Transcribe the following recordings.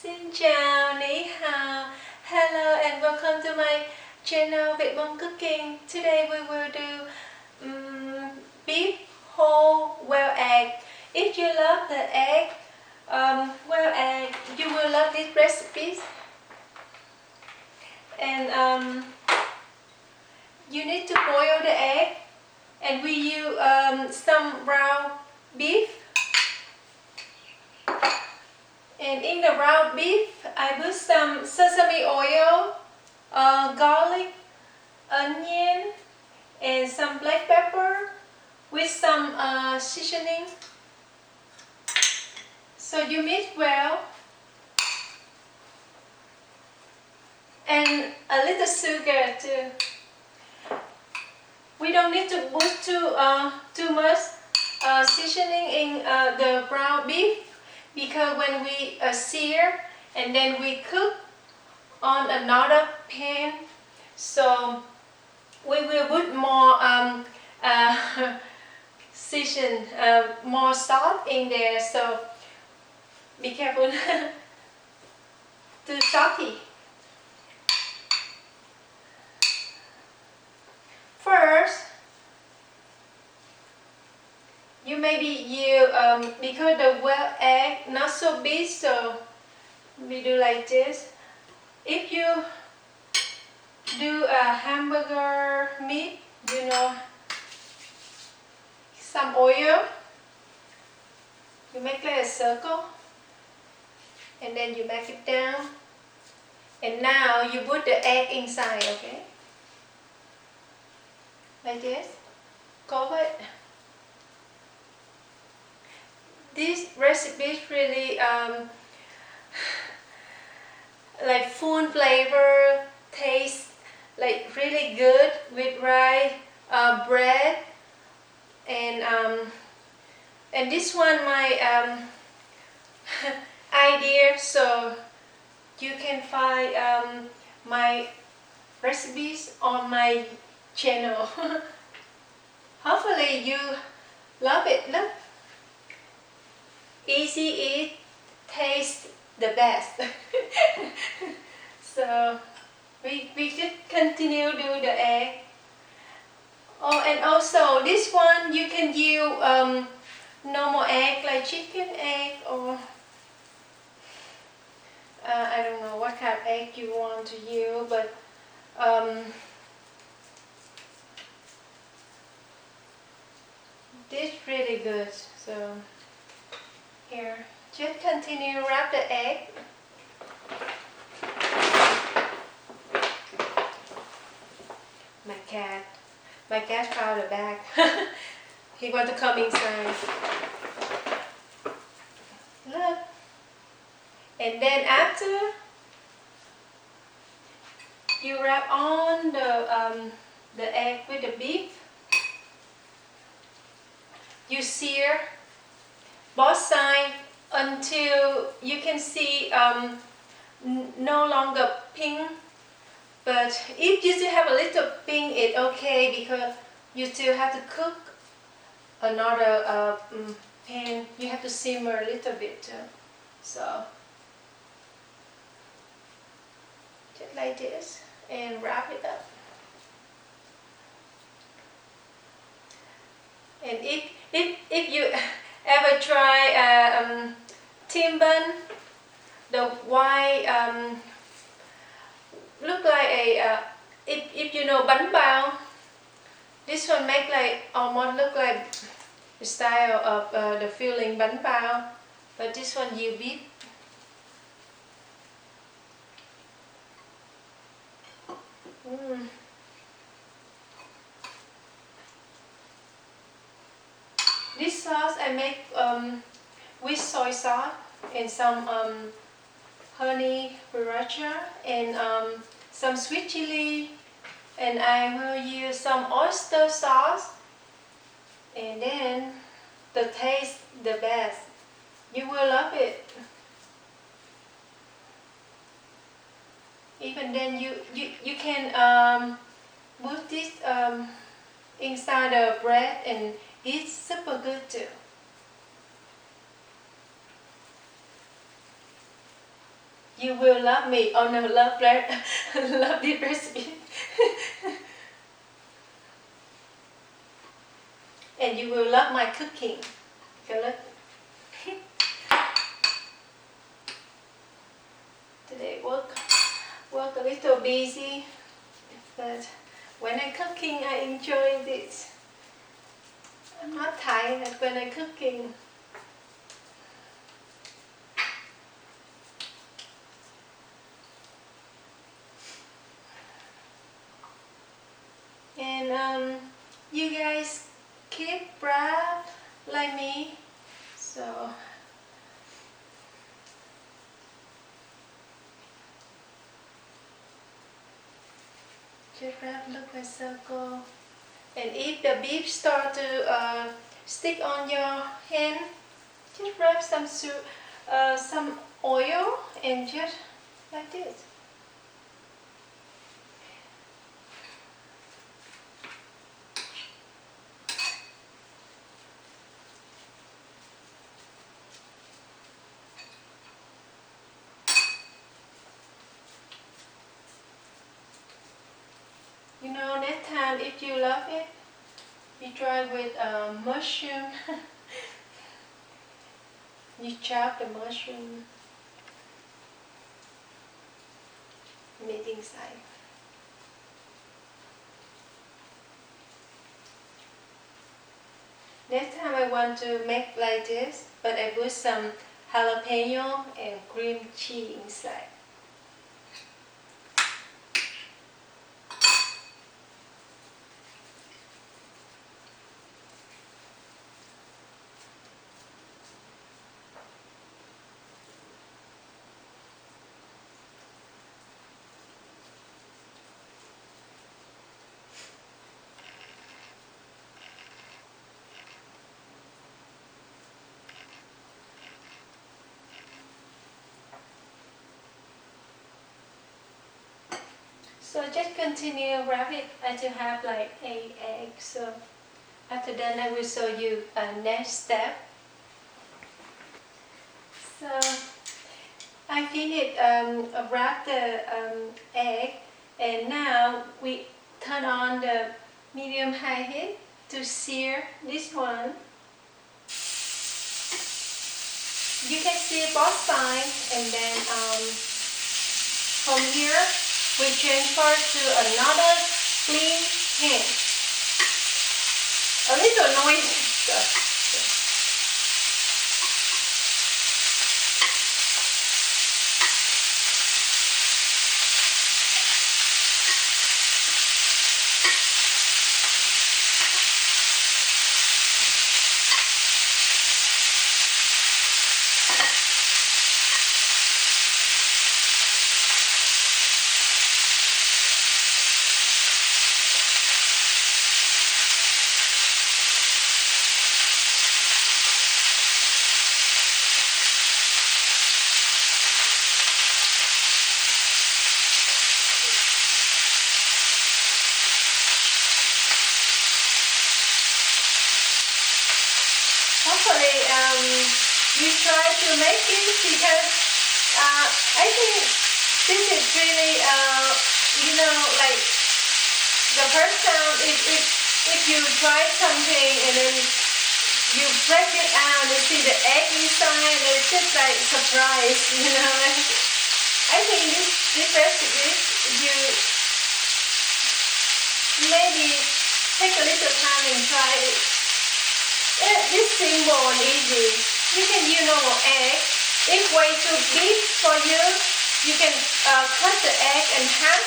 Xin chào, ni hao. Hello and welcome to my channel Vietnamese Cooking. Today we will do beef whole whale egg. If you love the egg, whale egg, you will love this recipe. And you need to boil the egg, and we use some ground beef. And in the ground beef, I put some sesame oil, garlic, onion, and some black pepper with some seasoning. So you mix well, and a little sugar too. We don't need to put too much seasoning in the ground beef, because when we sear and then we cook on another pan, so we will put more season, more salt in there, so be careful too salty. First, you because the whale egg not so big, so we do like this. If you do a hamburger meat, some oil, you make like a circle, and then you back it down, and now you put the egg inside, okay? Like this, cover it. This recipe is really like full flavor, taste like really good with rice, bread, and this one my idea, so you can find my recipes on my channel. Hopefully you love it. Look, easy eat, taste the best. So we just continue do the egg. Oh, and also this one you can use normal egg like chicken egg, or I don't know what kind of egg you want to use, but this really good. So here, just continue wrap the egg. My cat found the bag. He want to come inside. Look. And then after you wrap on the egg with the beef, you sear both sides until you can see no longer pink. But if you still have a little pink, it's okay, because you still have to cook another pan. You have to simmer a little bit too. So just like this, and wrap it up. And if you ever try tim bun, the white look like a if you know bánh bao, this one make like almost look like the style of the filling bánh bao, but this one you beef. This sauce I make with soy sauce and some honey sriracha and some sweet chili, and I will use some oyster sauce, and then the taste the best. You will love it. Even then you can put this inside the bread, and it's super good too. You will love me. Oh no, love love this recipe. And you will love my cooking. Okay, look. Today work a little busy, but when I'm cooking I enjoy this. I'm not tired when I'm cooking. And you guys keep brave like me, so just wrap, look a circle. And if the beef start to stick on your hand, just wrap some oil and just like this. You know, next time if you love it, you try with mushroom. You chop the mushroom, meat inside. Next time I want to make like this, but I put some jalapeno and cream cheese inside. So just continue wrap it until you have like 8 eggs. So after that I will show you a next step. So I finished wrap the egg, and now we turn on the medium high heat to sear this one. You can see both sides, and then from here we transfer to another clean pan. A little noisy. Hopefully you try to make it, because I think this is really like the first time if you try something and then you break it out and see the egg inside, it's just like surprise, I think this recipe, you maybe take a little time and try it. It's simple and easy. You can use normal egg. If way too big for you, you can cut the egg in half.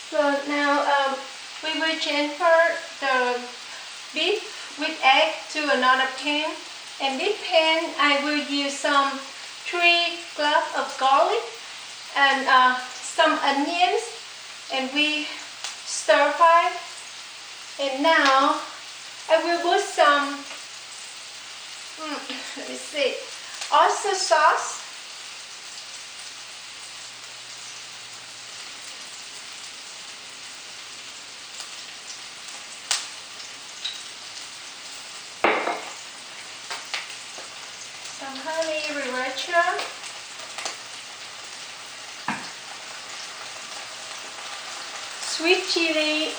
So now we will transfer the beef with egg to another pan. And this pan I will use some 3 cloves of garlic and some onions, and we stir fry. And now I will put some let me see, oyster sauce. Some honey sriracha. Sweet chili.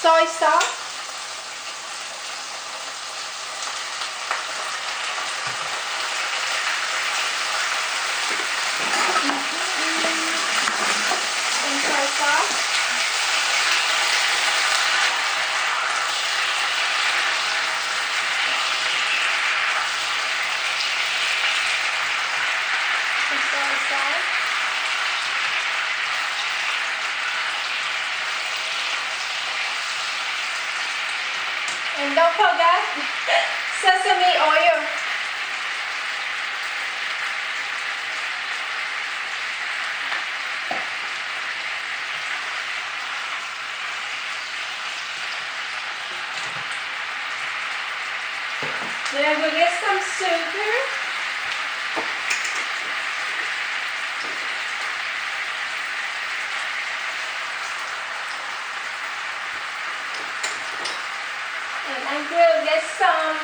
Soy sauce. And soy sauce. And soy sauce. And don't forget sesame oil. Then we'll get some sugar. And I will get some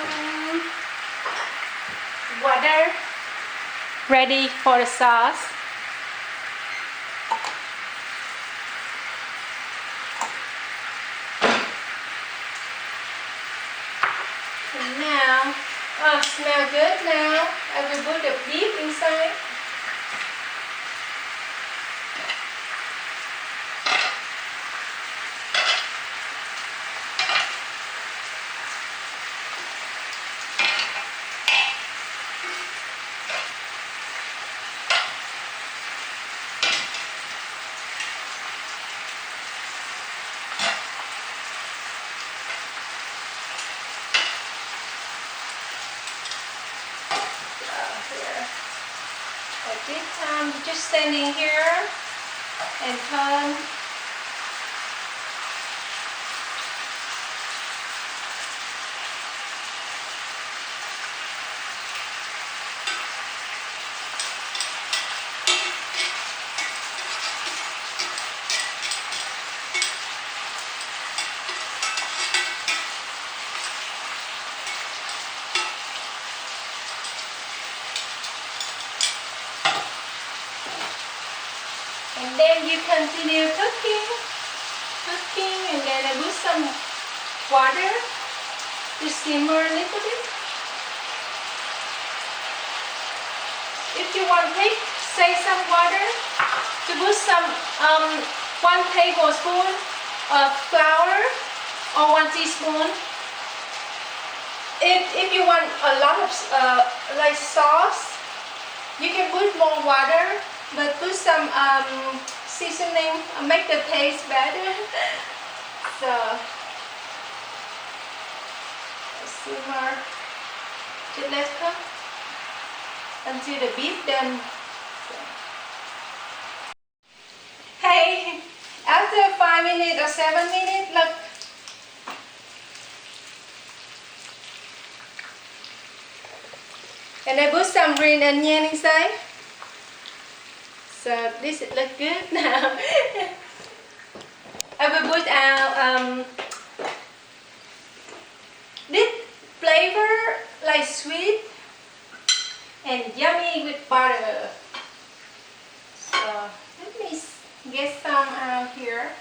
water ready for the sauce. And now, oh, smell good now. I will put the beef inside. At this time, just standing here and turn. And then you continue cooking, and then I put some water to simmer a little bit. If you want to save some water, to put some 1 tablespoon of flour or 1 teaspoon. If you want a lot of like sauce, you can put more water. But put some seasoning, make the taste better. So simmer, just let's cook until the beef done. Hey, after 5 minutes or 7 minutes, look. And I put some green onion inside. So this look good now. I will put out this flavor like sweet and yummy with butter. So let me get some out here.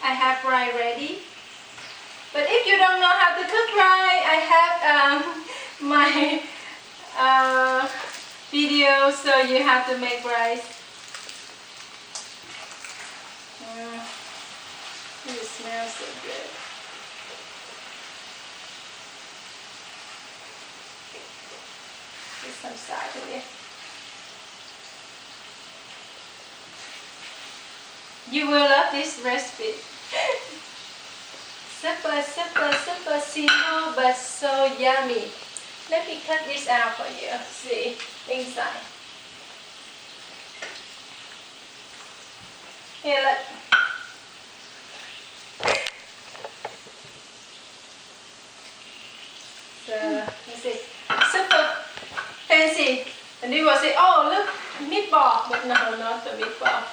I have rye ready. But if you don't know how to cook rye, I have my video, so you have to make rice. It smells so good. Put some salt in it. You will love this recipe. Super, super, super simple but so yummy. Let me cut this out for you. See, inside. Here, look. So, let's see. Super fancy. And you will say, oh, look, meatball. But no, not the meatball.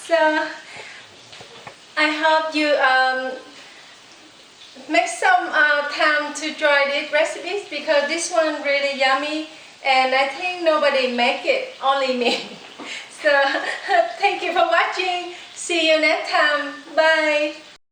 So, I hope you make some time to try these recipes because this one really yummy and I think nobody make it, only me. So thank you for watching. See you next time. Bye.